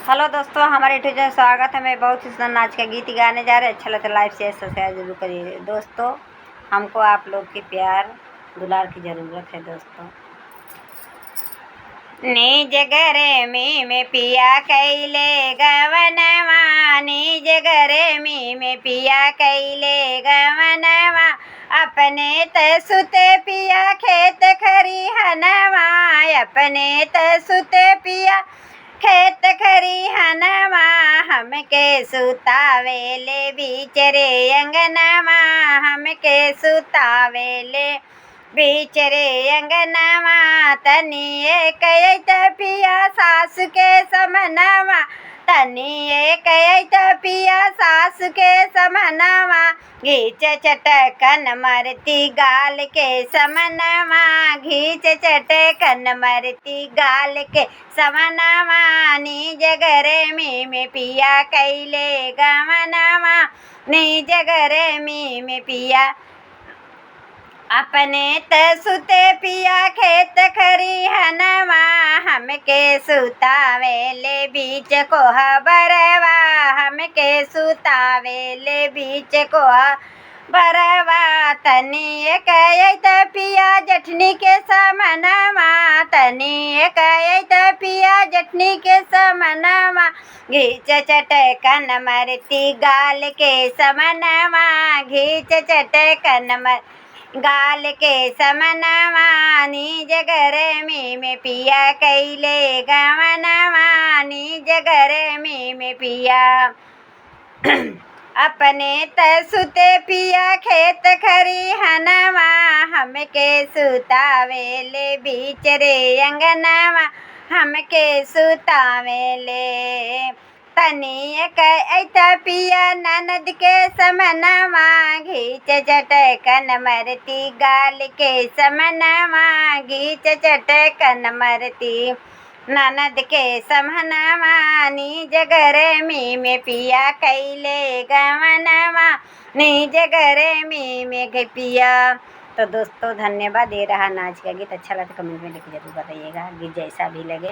Hello दोस्तों, हमारे YouTube channel स्वागत है। मैं बहुत ही सुंदर नाच का गीत गाने जा रहे हैं। अच्छा लगता है लाइव शेयर सब्सक्राइब जरूर करिए दोस्तों। हमको आप लोग की प्यार दुलार की ज़रूरत है दोस्तों। निज घरे में पिया कैले गवनवा, निज घरे में पिया कैले गवनवा, अपने त सुते पिया खेत खरिहनवा, अपने त सुते पिया खेत खरिहनवा, हमके सुतावेले बिचरे अंगनवा, हमके सुतावेले बिचरे अंगनवा, तनी एक पिया सास के समनवा, तनी एक पिया सास के समनवा, घीच चटकन मरती गाल के समनवा, घीच चटकन मरती गाल के समनवा, निज घरे में पिया कैले गवनवा, निज घरे में पिया अपने त सुते पिया खेत खरिहनवा, हमके सुतावेले बीच कोहा बरवा, हमके सुतावेले बीच कोहा बरवा, तनी एक पिया जठनी के समनवा, तनी एक पिया जठनी के समनवा, घीच चटकन मरती गाल के समनवा, घीच चटकन गाल के समनवा, निज घरे में पिया कैले गवनवा, निज घरे में पिया अपने त सुते पिया खेत खरिहनवा, हमके सुतावेले बिचरे अंगनवा, हमके सुतावेले, तनी एक पिया ननद के समनवा, घीच चटकन मरती गाल के समनवा, घीच चटकन मरती ननद के समनवा, निज घरे में पिया कैले गवनवा, निज घरे में पिया। तो दोस्तों धन्यवाद। दे रहा नाच का गीत अच्छा लगा तो कमेंट में लिख जरूर बताइएगा। गीत जैसा भी लगे